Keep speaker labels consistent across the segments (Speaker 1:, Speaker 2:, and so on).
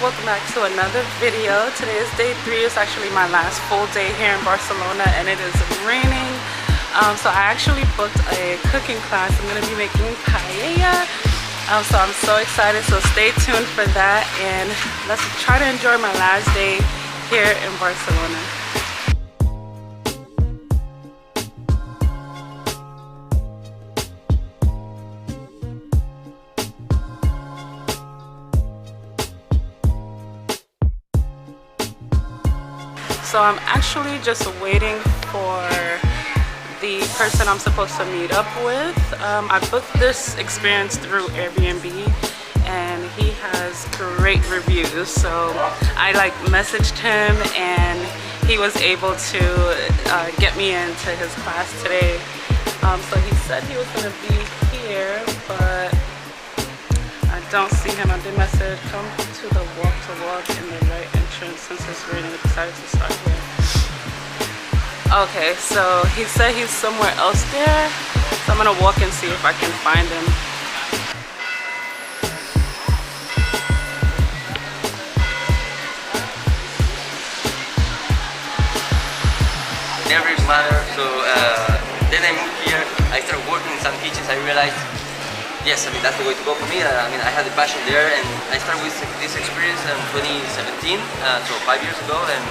Speaker 1: welcome back to another video. Today is day 3. It's actually my last full day here in Barcelona and it is raining. So I actually booked a cooking class. I'm going to be making paella. So I'm so excited, so stay tuned for that and let's try to enjoy my last day here in Barcelona. So I'm actually just waiting for the person I'm supposed to meet up with. I booked this experience through Airbnb and he has great reviews. So I messaged him and he was able to get me into his class today. So he said he was gonna be here, but I don't see him. I did message, come to the walk in the right entrance since it's raining. We decided to start here. Okay, so he said he's somewhere else there, so I'm gonna walk and see if I can find him.
Speaker 2: Never matter. So then I moved here. I started working in some kitchens. I realized, yes, I mean that's the way to go for me. I mean I had the passion there, and I started with this experience in 2017, so 5 years ago, and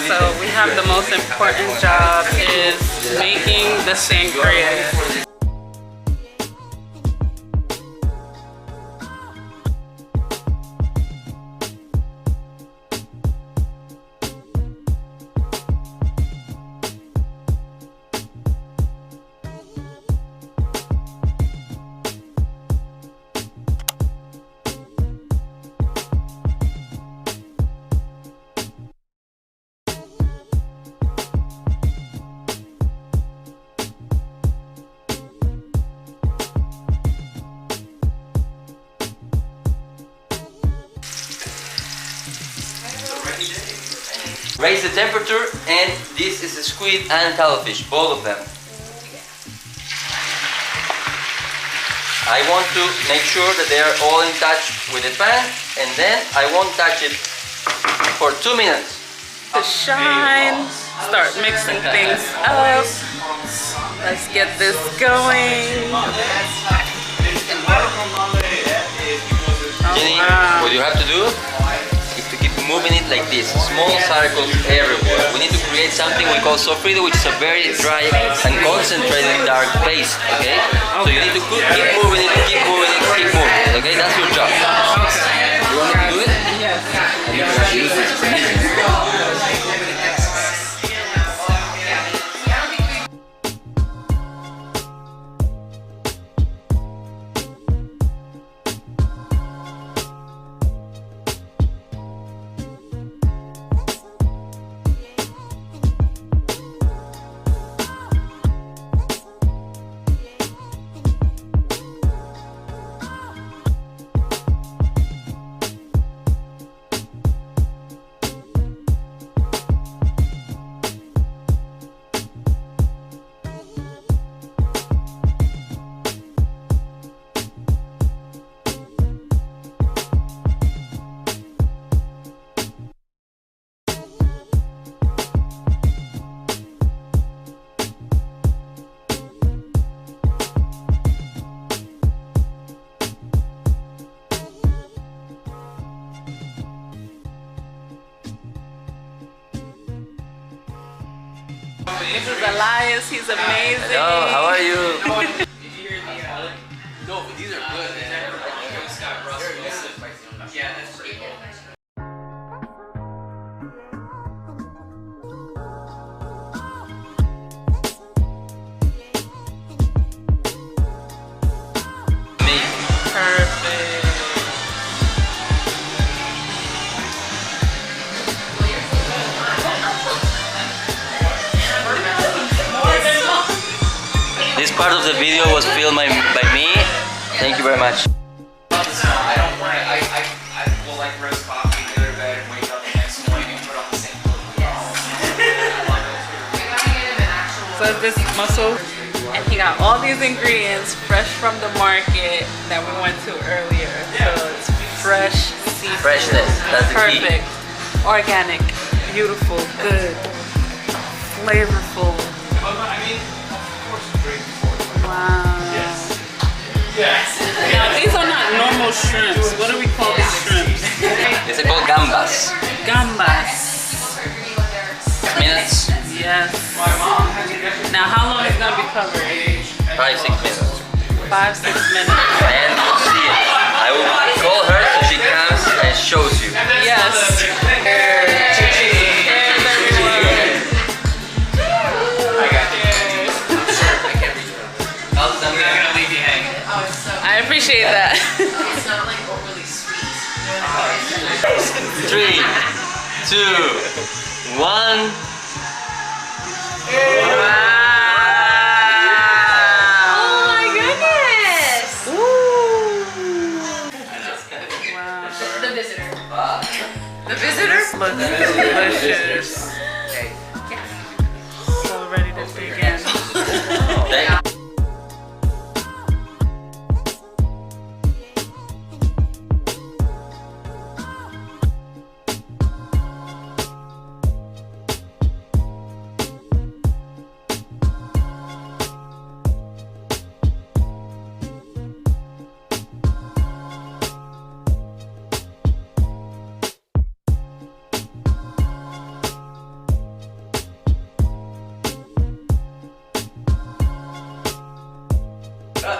Speaker 1: So we have the most important job is making the sangria.
Speaker 2: raise the temperature, and this is a squid and cuttlefish, both of them. I want to make sure that they are all in touch with the pan, and then I won't touch it for 2 minutes.
Speaker 1: To shine, start mixing things up. Let's get this going.
Speaker 2: Jenny, what you have to do is to keep moving it like this, small circles everywhere. We need to create something we call sofrito, which is a very dry and concentrated dark paste, okay? So you need to keep moving it, keep moving it, keep moving it, okay? That's your job. You want me to do it?
Speaker 1: Yes.
Speaker 2: And you can use this for me.
Speaker 1: Elias. He's amazing.
Speaker 2: Hello, how are you?
Speaker 3: No, but these are good, man. Yeah, that's pretty cool.
Speaker 1: Perfect.
Speaker 2: This part of the video was filmed by me. Thank you very much.
Speaker 3: I don't want to. I will like roast coffee, go to bed, and wake up the next morning and put on the same clothes.
Speaker 1: So this mussel, and he got all these ingredients fresh from the market that we went to earlier. So it's fresh seafood.
Speaker 2: Freshness, that's the key.
Speaker 1: Perfect. Organic, beautiful, good, flavorful. Wow.
Speaker 3: Yes.
Speaker 1: Now these are not normal shrimps. What do we call these shrimps?
Speaker 2: These are called gambas.
Speaker 1: Gambas.
Speaker 2: Minutes,
Speaker 1: Yes. Now how long is it gonna be covered?
Speaker 2: 5-6 minutes.
Speaker 1: 5-6 minutes.
Speaker 2: And you'll see it. I will call her so she comes and shows you.
Speaker 1: Yes. I appreciate that.
Speaker 4: It's not like overly sweet.
Speaker 2: 3, 2, 1.
Speaker 4: Oh my goodness!
Speaker 1: Wow.
Speaker 4: The visitor. The visitor?
Speaker 1: Looks delicious. So ready to dig in.
Speaker 2: Thank you.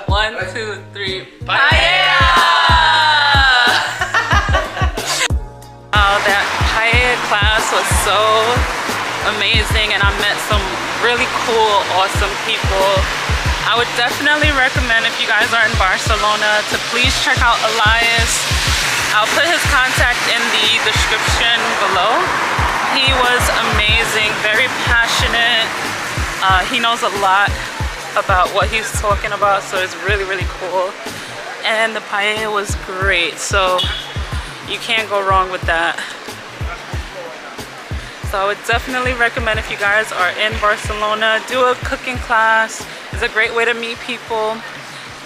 Speaker 1: One, two, three. Paella! Oh, that paella class was so amazing, and I met some really cool, awesome people. I would definitely recommend, if you guys are in Barcelona, to please check out Elias. I'll put his contact in the description below. He was amazing, very passionate. He knows a lot about what he's talking about, so it's really, really cool. And the paella was great, so you can't go wrong with that. So I would definitely recommend, if you guys are in Barcelona, do a cooking class. It's a great way to meet people,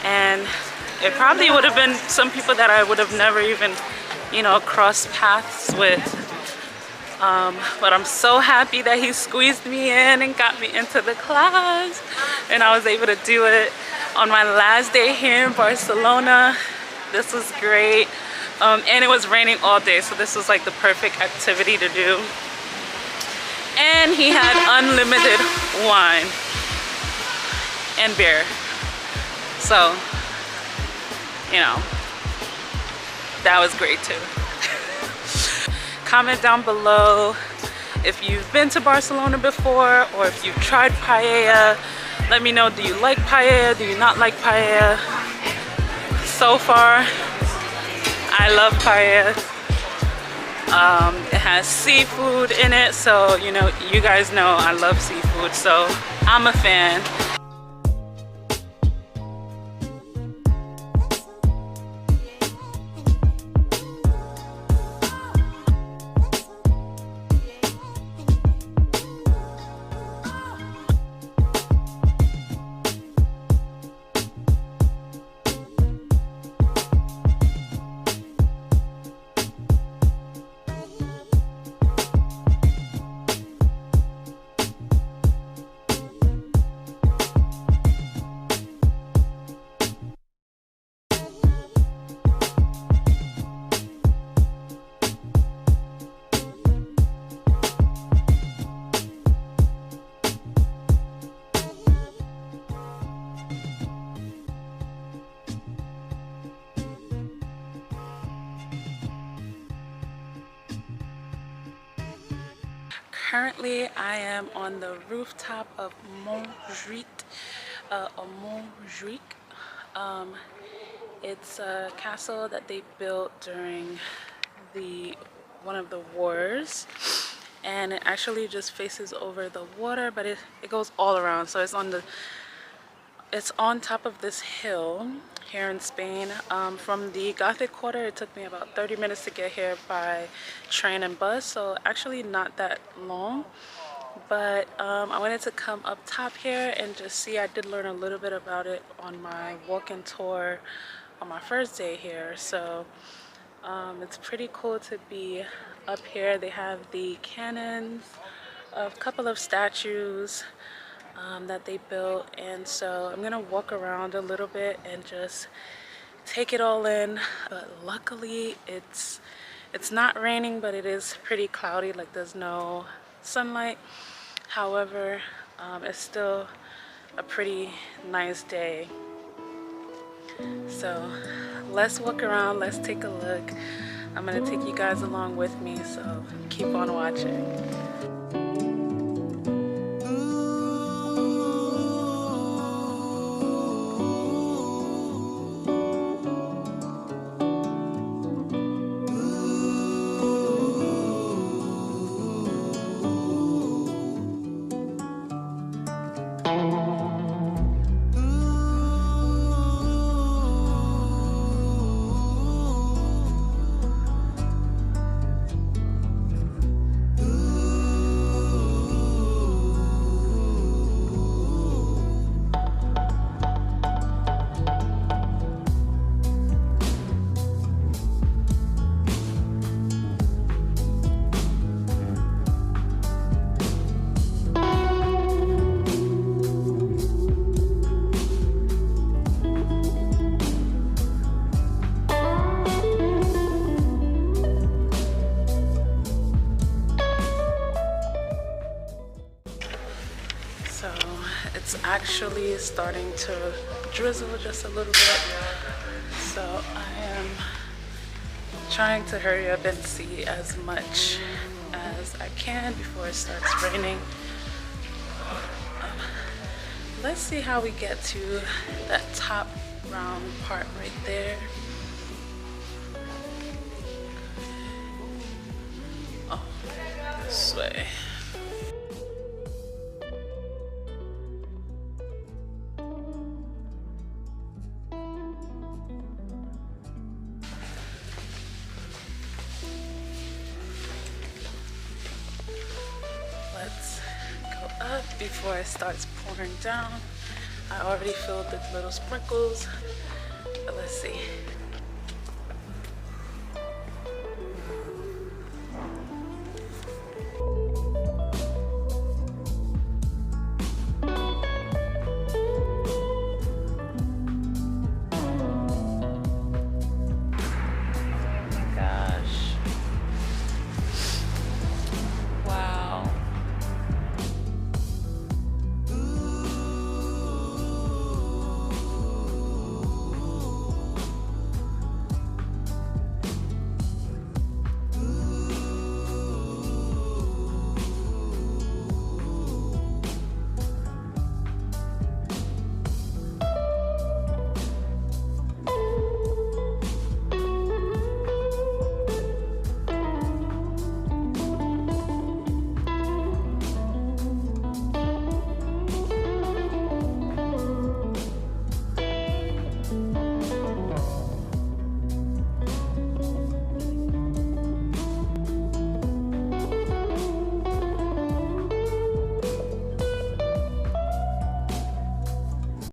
Speaker 1: and it probably would have been some people that I would have never even, you know, crossed paths with. But I'm so happy that he squeezed me in and got me into the class, and I was able to do it on my last day here in Barcelona. This was great, and it was raining all day, so this was like the perfect activity to do. And he had unlimited wine and beer, so you know, that was great too. Comment down below if you've been to Barcelona before, or if you've tried paella. Let me know, do you like paella? Do you not like paella? So far, I love paella. It has seafood in it, so you know, you guys know I love seafood, so I'm a fan. Currently, I am on the rooftop of Montjuic. It's a castle that they built during one of the wars, and it actually just faces over the water, but it goes all around. So it's on top of this hill here in Spain. From the Gothic Quarter, it took me about 30 minutes to get here by train and bus, so actually not that long. But I wanted to come up top here and just see. I did learn a little bit about it on my walk-in tour on my first day here, so it's pretty cool to be up here. They have the cannons, a couple of statues that they built, and so I'm gonna walk around a little bit and just take it all in. But luckily it's not raining, but it is pretty cloudy, like there's no sunlight. However, it's still a pretty nice day. So let's walk around, let's take a look. I'm gonna take you guys along with me, so keep on watching. So it's actually starting to drizzle just a little bit, so I am trying to hurry up and see as much as I can before it starts raining. Let's see how we get to that top round part right there. Oh, this way. Let's go up before it starts pouring down. I already filled the little sprinkles, but let's see.